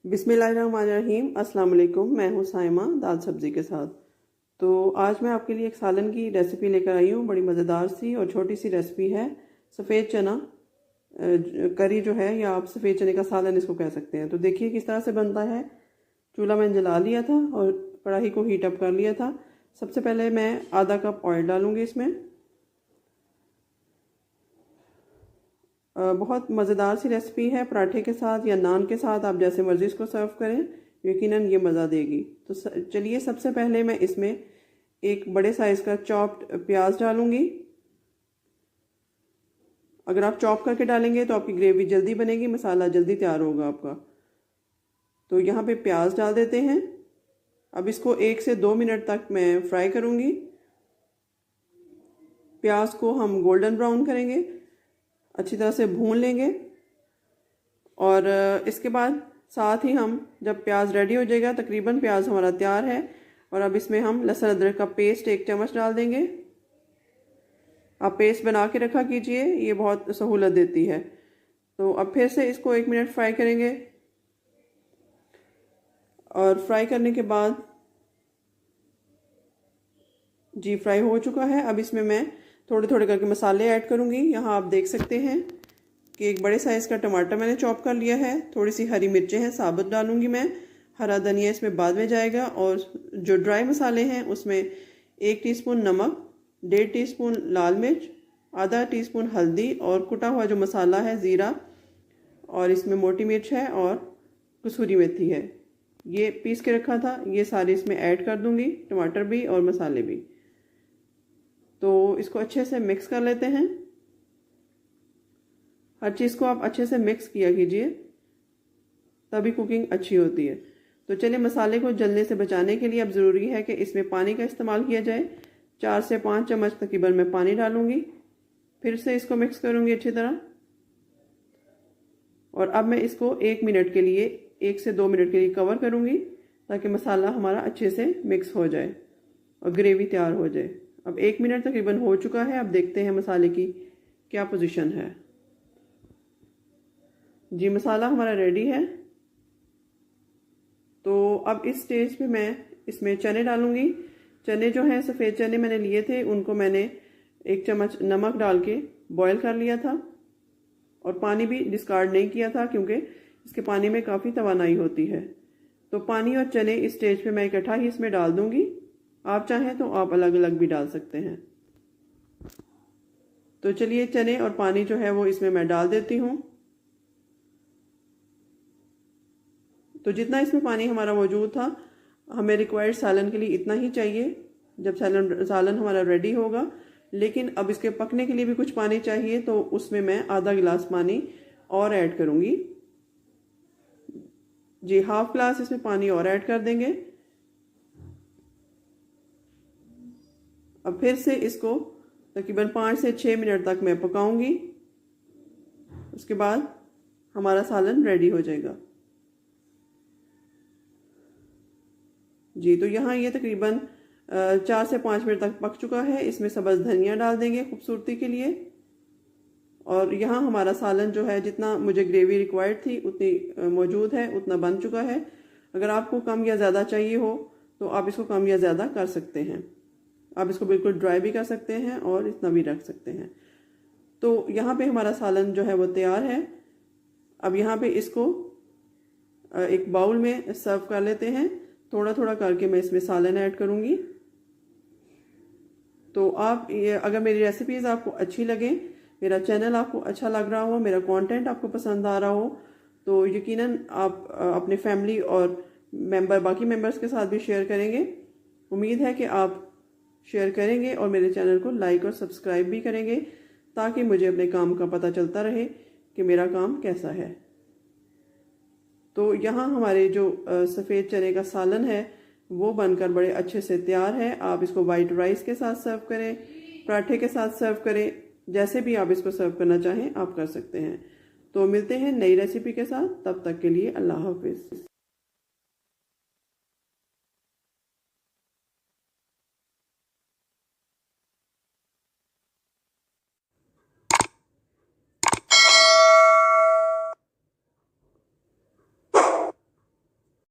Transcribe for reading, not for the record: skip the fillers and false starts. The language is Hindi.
बिस्मिल्लाहिर्रहमानिर्रहीम। अस्सलाम वालेकुम। मैं हूँ साइमा दाल सब्ज़ी के साथ। तो आज मैं आपके लिए एक सालन की रेसिपी लेकर आई हूँ। बड़ी मज़ेदार सी और छोटी सी रेसिपी है। सफ़ेद चना करी जो है, या आप सफ़ेद चने का सालन इसको कह सकते हैं। तो देखिए किस तरह से बनता है। चूल्हा मैंने जला लिया था और कढ़ाई को हीट अप कर लिया था। सबसे पहले मैं आधा कप ऑयल डालूँगी इसमें। बहुत मज़ेदार सी रेसिपी है। पराठे के साथ या नान के साथ, आप जैसे मर्ज़ी इसको सर्व करें, यकीनन ये मज़ा देगी। तो चलिए सबसे पहले मैं इसमें एक बड़े साइज़ का चॉप्ड प्याज डालूँगी। अगर आप चॉप करके डालेंगे तो आपकी ग्रेवी जल्दी बनेगी, मसाला जल्दी तैयार होगा आपका। तो यहाँ पे प्याज डाल देते हैं। अब इसको 1 से 2 मिनट तक मैं फ्राई करूँगी। प्याज को हम गोल्डन ब्राउन करेंगे, अच्छी तरह से भून लेंगे। और इसके बाद साथ ही हम, जब प्याज रेडी हो जाएगा, तकरीबन प्याज हमारा तैयार है, और अब इसमें हम लहसुन अदरक का पेस्ट 1 चम्मच डाल देंगे। आप पेस्ट बना के रखा कीजिए, ये बहुत सहूलत देती है। तो अब फिर से इसको 1 मिनट फ्राई करेंगे। और फ्राई करने के बाद जी फ्राई हो चुका है। अब इसमें मैं थोड़े थोड़े करके मसाले ऐड करूँगी। यहाँ आप देख सकते हैं कि एक बड़े साइज़ का टमाटर मैंने चॉप कर लिया है। थोड़ी सी हरी मिर्चें हैं, साबुत डालूंगी मैं। हरा धनिया इसमें बाद में जाएगा। और जो ड्राई मसाले हैं उसमें 1 टीस्पून नमक, 1.5 टीस्पून लाल मिर्च, आधा टीस्पून हल्दी, और कुटा हुआ जो मसाला है ज़ीरा, और इसमें मोटी मिर्च है और कसूरी मेथी है, ये पीस के रखा था। ये सारे इसमें ऐड कर दूंगी, टमाटर भी और मसाले भी। तो इसको अच्छे से मिक्स कर लेते हैं। हर चीज़ को आप अच्छे से मिक्स किया कीजिए, तभी कुकिंग अच्छी होती है। तो चलिए, मसाले को जलने से बचाने के लिए अब ज़रूरी है कि इसमें पानी का इस्तेमाल किया जाए। 4 से 5 चम्मच तकरीबन मैं पानी डालूंगी। फिर से इसको मिक्स करूंगी अच्छी तरह। और अब मैं इसको 1 मिनट के लिए, 1 से 2 मिनट के लिए कवर करूंगी, ताकि मसाला हमारा अच्छे से मिक्स हो जाए और ग्रेवी तैयार हो जाए। अब 1 मिनट तकरीबन हो चुका है। अब देखते हैं मसाले की क्या पोजीशन है। जी मसाला हमारा रेडी है। तो अब इस स्टेज पे मैं इसमें चने डालूंगी। चने जो हैं, सफ़ेद चने मैंने लिए थे, उनको मैंने 1 चम्मच नमक डाल के बॉयल कर लिया था, और पानी भी डिस्कार्ड नहीं किया था, क्योंकि इसके पानी में काफ़ी तवानाई होती है। तो पानी और चने इस स्टेज पे मैं इकट्ठा ही इसमें डाल दूंगी। आप चाहें तो आप अलग अलग भी डाल सकते हैं। तो चलिए, चने और पानी जो है वो इसमें मैं डाल देती हूँ। तो जितना इसमें पानी हमारा मौजूद था, हमें रिक्वायर्ड सालन के लिए इतना ही चाहिए जब सालन हमारा रेडी होगा। लेकिन अब इसके पकने के लिए भी कुछ पानी चाहिए, तो उसमें मैं आधा गिलास पानी और ऐड करूँगी। जी, हाफ ग्लास इसमें पानी और ऐड कर देंगे। अब फिर से इसको तकरीबन 5 से 6 मिनट तक मैं पकाऊंगी। उसके बाद हमारा सालन रेडी हो जाएगा। जी, तो यहाँ ये तकरीबन 4 से 5 मिनट तक पक चुका है। इसमें सब्ज़ धनिया डाल देंगे खूबसूरती के लिए। और यहाँ हमारा सालन जो है, जितना मुझे ग्रेवी रिक्वायर्ड थी उतनी मौजूद है, उतना बन चुका है। अगर आपको कम या ज़्यादा चाहिए हो तो आप इसको कम या ज़्यादा कर सकते हैं। आप इसको बिल्कुल ड्राई भी कर सकते हैं और इतना भी रख सकते हैं। तो यहाँ पे हमारा सालन जो है वो तैयार है। अब यहाँ पे इसको एक बाउल में सर्व कर लेते हैं। थोड़ा थोड़ा करके मैं इसमें सालन ऐड करूँगी। तो आप अगर मेरी रेसिपीज़ आपको अच्छी लगे, मेरा चैनल आपको अच्छा लग रहा हो, मेरा कंटेंट आपको पसंद आ रहा हो, तो यकीनन आप अपने फैमिली और बाकी मेंबर्स के साथ भी शेयर करेंगे। उम्मीद है कि आप शेयर करेंगे और मेरे चैनल को लाइक और सब्सक्राइब भी करेंगे, ताकि मुझे अपने काम का पता चलता रहे कि मेरा काम कैसा है। तो यहाँ हमारे जो सफ़ेद चने का सालन है वो बनकर बड़े अच्छे से तैयार है। आप इसको वाइट राइस के साथ सर्व करें, पराठे के साथ सर्व करें, जैसे भी आप इसको सर्व करना चाहें आप कर सकते हैं। तो मिलते हैं नई रेसिपी के साथ। तब तक के लिए अल्लाह हाफिज़।